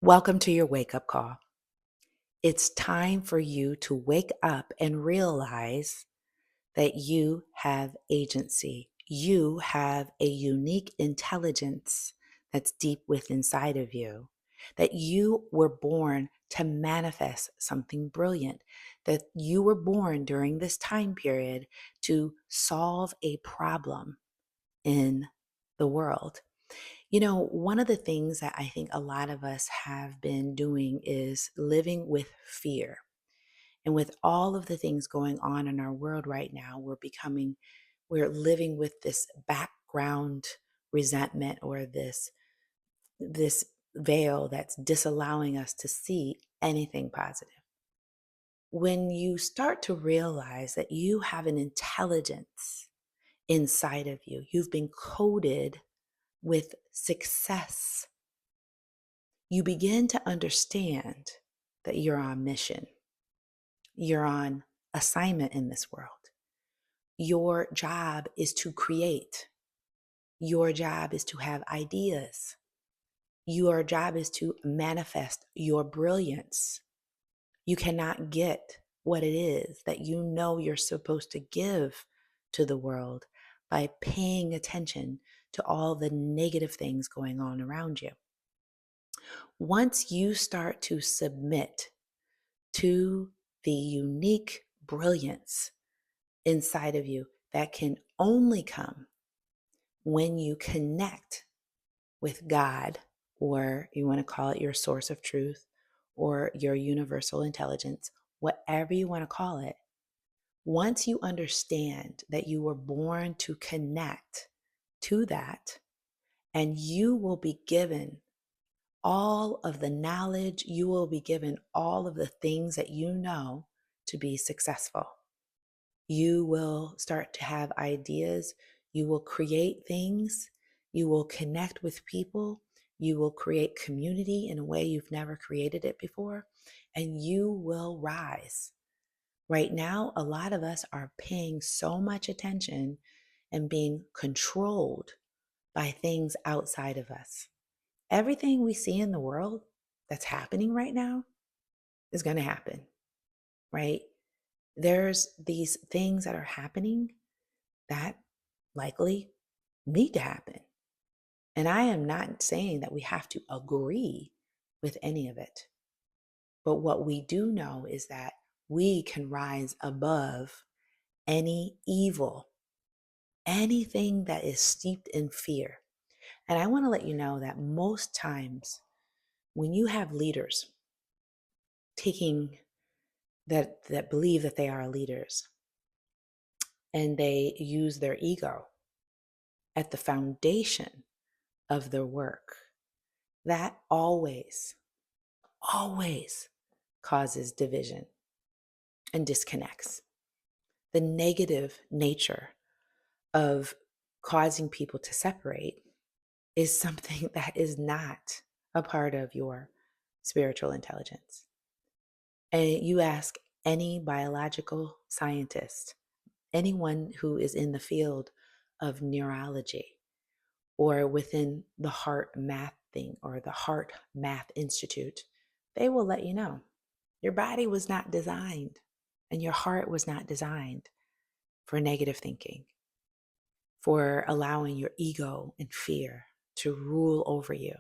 Welcome to your wake up call. It's time for you to wake up and realize that you have agency. You have a unique intelligence that's deep within inside of you, that you were born to manifest something brilliant, that you were born during this time period to solve a problem in the world. One of the things that I think a lot of us have been doing is living with fear. And with all of the things going on in our world right now, we're living with this background resentment or this veil that's disallowing us to see anything positive. When you start to realize that you have an intelligence inside of you, you've been coded with success, you begin to understand that you're on mission. You're on assignment in this world. Your job is to create. Your job is to have ideas. Your job is to manifest your brilliance. You cannot get what it is that you know you're supposed to give to the world by paying attention to all the negative things going on around you. Once you start to submit to the unique brilliance inside of you that can only come when you connect with God, or you want to call it your source of truth or your universal intelligence, whatever you want to call it. Once you understand that you were born to connect to that, and you will be given all of the knowledge, you will be given all of the things that you know to be successful. You will start to have ideas. You will create things. You will connect with people. You will create community in a way you've never created it before, and you will rise. Right now, a lot of us are paying so much attention and being controlled by things outside of us. Everything we see in the world that's happening right now is going to happen, right? There's these things that are happening that likely need to happen. And I am not saying that we have to agree with any of it. But what we do know is that we can rise above any evil, anything that is steeped in fear. And I want to let you know that most times when you have leaders taking that believe that they are leaders and they use their ego at the foundation of their work, that always causes division and disconnects. The negative nature of causing people to separate is something that is not a part of your spiritual intelligence. And you ask any biological scientist, anyone who is in the field of neurology or within the heart math thing or the Heart Math Institute, they will let you know your body was not designed and your heart was not designed for negative thinking, for allowing your ego and fear to rule over you.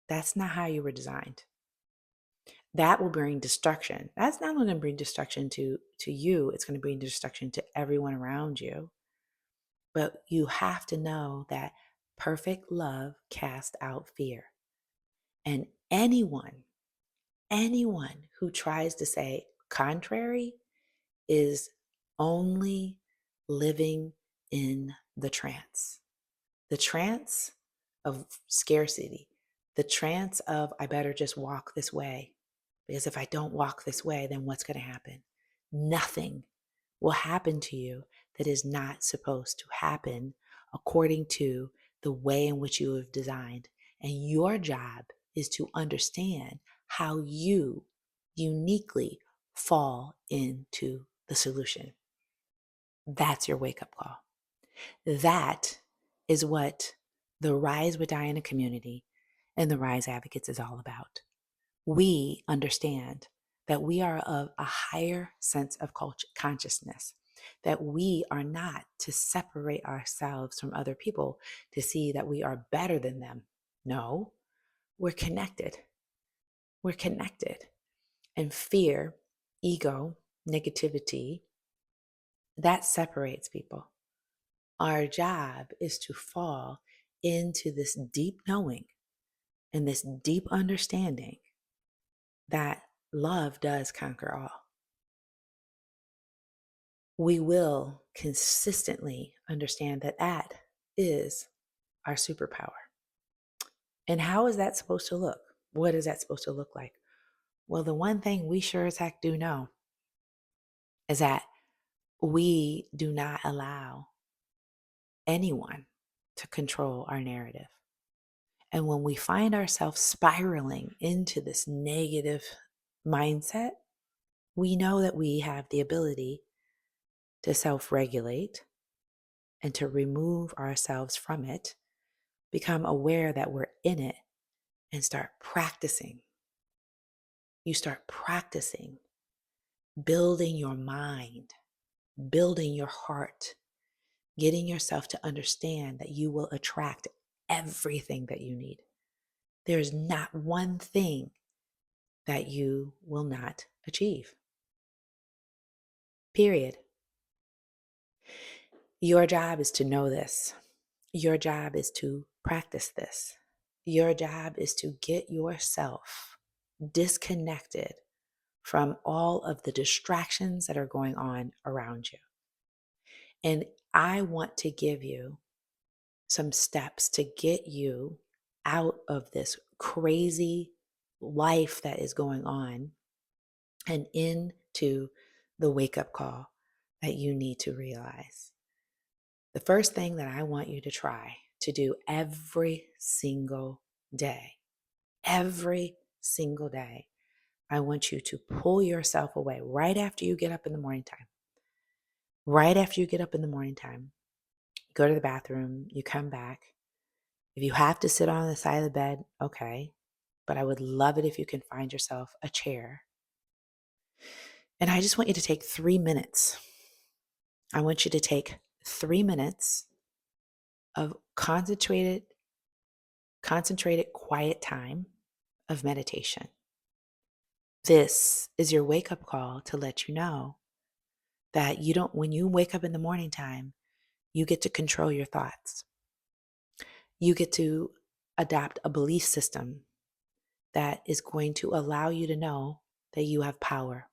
That's not how you were designed. That will bring destruction. That's not only going to bring destruction to you, it's going to bring destruction to everyone around you. But you have to know that perfect love casts out fear. And anyone who tries to say contrary is only living in the trance of scarcity, the trance of I better just walk this way. Because if I don't walk this way, then what's going to happen? Nothing will happen to you that is not supposed to happen according to the way in which you have designed. And your job is to understand how you uniquely fall into the solution. That's your wake-up call. That is what the Rise with Diana community and the Rise Advocates is all about. we understand that we are of a higher sense of consciousness, that we are not to separate ourselves from other people to see that we are better than them. No, we're connected. We're connected. And fear, ego, negativity, that separates people. Our job is to fall into this deep knowing and this deep understanding that love does conquer all. We will consistently understand that that is our superpower. And how is that supposed to look? What is that supposed to look like? Well, the one thing we sure as heck do know is that we do not allow anyone to control our narrative. And when we find ourselves spiraling into this negative mindset, we know that we have the ability to self-regulate and to remove ourselves from it, become aware that we're in it, and start practicing. You start practicing building your mind, building your heart, getting yourself to understand that you will attract everything that you need. There's not one thing that you will not achieve. Period. Your job is to know this. Your job is to practice this. Your job is to get yourself disconnected from all of the distractions that are going on around you. And I want to give you some steps to get you out of this crazy life that is going on and into the wake-up call that you need to realize. The first thing that I want you to try to do every single day, I want you to pull yourself away right after you get up in the morning time. Right after you get up in the morning time, you go to the bathroom, you come back. If you have to sit on the side of the bed, okay. But I would love it if you can find yourself a chair. And I just want you to take 3 minutes. I want you to take 3 minutes of concentrated, quiet time of meditation. This is your wake-up call to let you know that when you wake up in the morning time, you get to control your thoughts. You get to adopt a belief system that is going to allow you to know that you have power.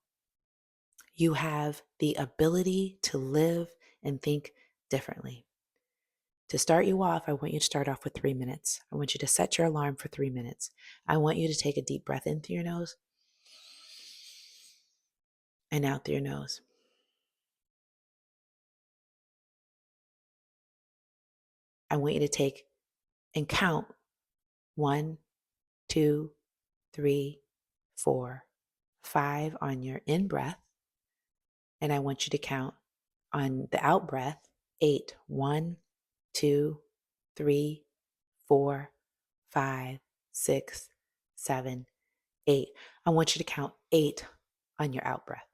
You have the ability to live and think differently. To start you off, I want you to start off with 3 minutes. I want you to set your alarm for 3 minutes. I want you to take a deep breath in through your nose and out through your nose. I want you to take and count 1, 2, 3, 4, 5 on your in breath. And I want you to count on the out breath 8. 1, 2, 3, 4, 5, 6, 7, 8. I want you to count 8 on your out breath.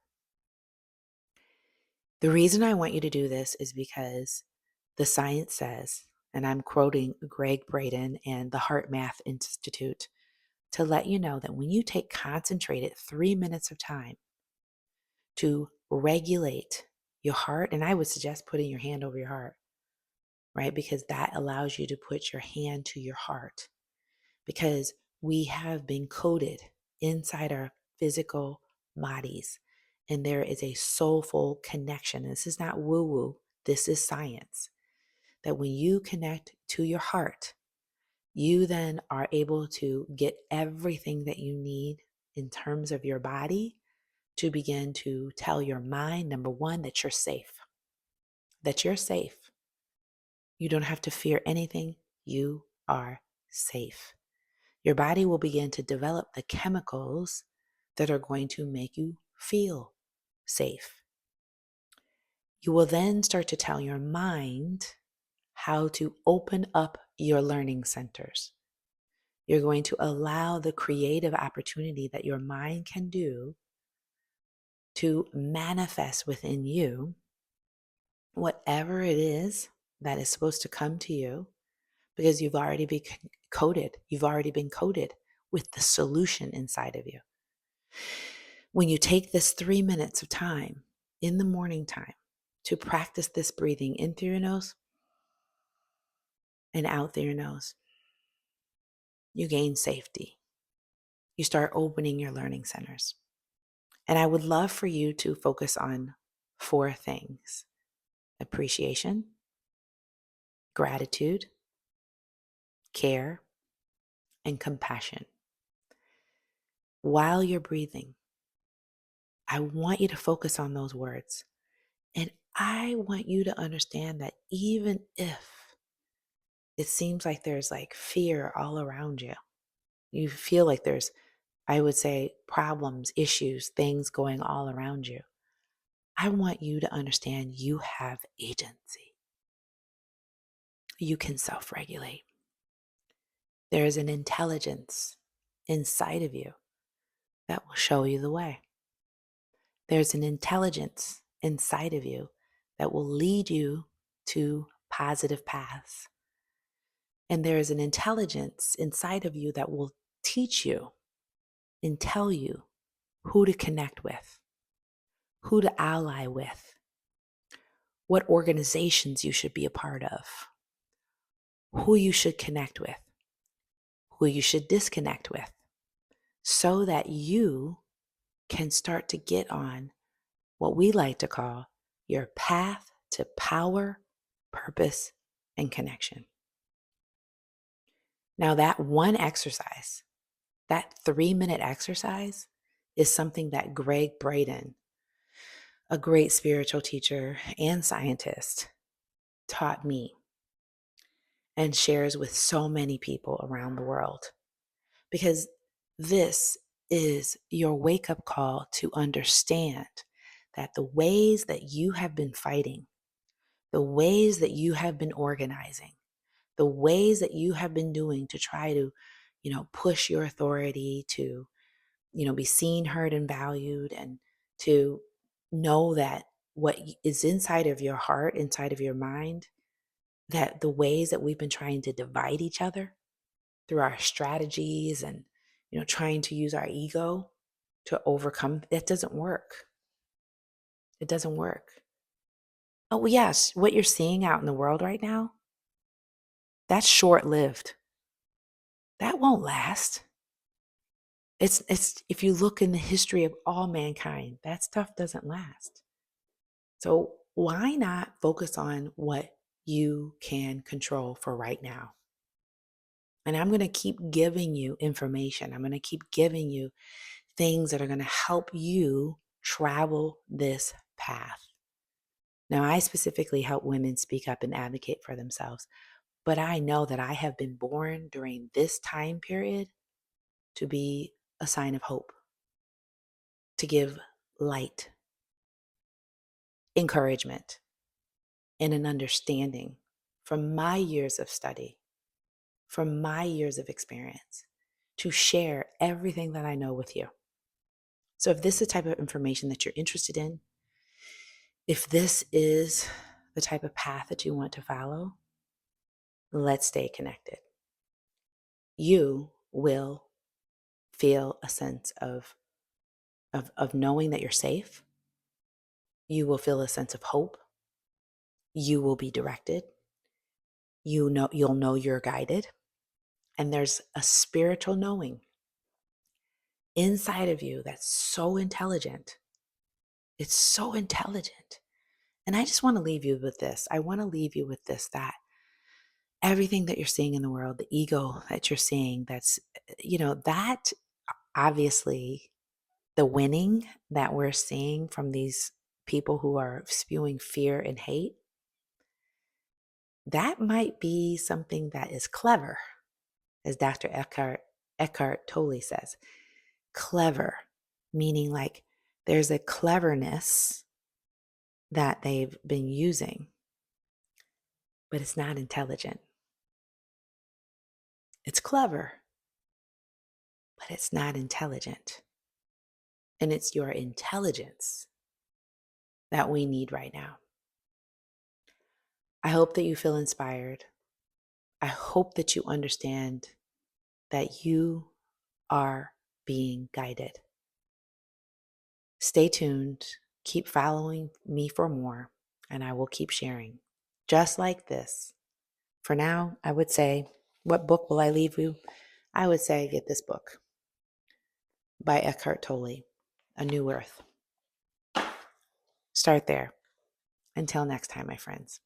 The reason I want you to do this is because the science says, and I'm quoting Greg Braden and the Heart Math Institute, to let you know that when you take concentrated 3 minutes of time to regulate your heart, and I would suggest putting your hand over your heart, right? Because that allows you to put your hand to your heart. Because we have been coded inside our physical bodies, and there is a soulful connection. This is not woo-woo, this is science. That when you connect to your heart, you then are able to get everything that you need in terms of your body to begin to tell your mind, number one, that you're safe. That you're safe. You don't have to fear anything. You are safe. Your body will begin to develop the chemicals that are going to make you feel safe. You will then start to tell your mind how to open up your learning centers. You're going to allow the creative opportunity that your mind can do to manifest within you whatever it is that is supposed to come to you, because you've already been coded. You've already been coded with the solution inside of you. When you take this 3 minutes of time in the morning time to practice this breathing in through your nose and out through your nose, you gain safety. You start opening your learning centers. And I would love for you to focus on 4 things: appreciation, gratitude, care, and compassion. While you're breathing, I want you to focus on those words. And I want you to understand that even if it seems like there's like fear all around you, you feel like there's, I would say, problems, issues, things going all around you, I want you to understand you have agency. You can self-regulate. There is an intelligence inside of you that will show you the way. There's an intelligence inside of you that will lead you to positive paths. And there is an intelligence inside of you that will teach you and tell you who to connect with, who to ally with, what organizations you should be a part of, who you should connect with, who you should disconnect with, so that you can start to get on what we like to call your path to power, purpose, and connection. Now, that one exercise, that 3-minute exercise, is something that Greg Braden, a great spiritual teacher and scientist, taught me and shares with so many people around the world. Because this is your wake-up call to understand that the ways that you have been fighting, the ways that you have been organizing, the ways that you have been doing to try to, push your authority to, be seen, heard, and valued, and to know that what is inside of your heart, inside of your mind, that the ways that we've been trying to divide each other through our strategies and, trying to use our ego to overcome, that doesn't work. It doesn't work. Oh, yes, what you're seeing out in the world right now, that's short-lived. That won't last. It's if you look in the history of all mankind, that stuff doesn't last. So why not focus on what you can control for right now? And I'm going to keep giving you information. I'm going to keep giving you things that are going to help you travel this path. Now, I specifically help women speak up and advocate for themselves, but I know that I have been born during this time period to be a sign of hope, to give light, encouragement, and an understanding from my years of study, from my years of experience, to share everything that I know with you. So if this is the type of information that you're interested in, if this is the type of path that you want to follow, let's stay connected. You will feel a sense of knowing that you're safe. You will feel a sense of hope. You will be directed. You'll know you're guided. And there's a spiritual knowing inside of you that's so intelligent. It's so intelligent. And I just want to leave you with this. I want to leave you with this, that everything that you're seeing in the world, the ego that you're seeing, that's, that obviously the winning that we're seeing from these people who are spewing fear and hate, that might be something that is clever, as Dr. Eckhart Tolle says. Clever, meaning like there's a cleverness that they've been using, but it's not intelligent. It's clever, it's not intelligent. And it's your intelligence that we need right now. I hope that you feel inspired. I hope that you understand that you are being guided. Stay tuned. Keep following me for more, and I will keep sharing just like this. For now, I would say, what book will I leave you? I would say get this book by Eckhart Tolle, A New Earth. Start there. Until next time, my friends.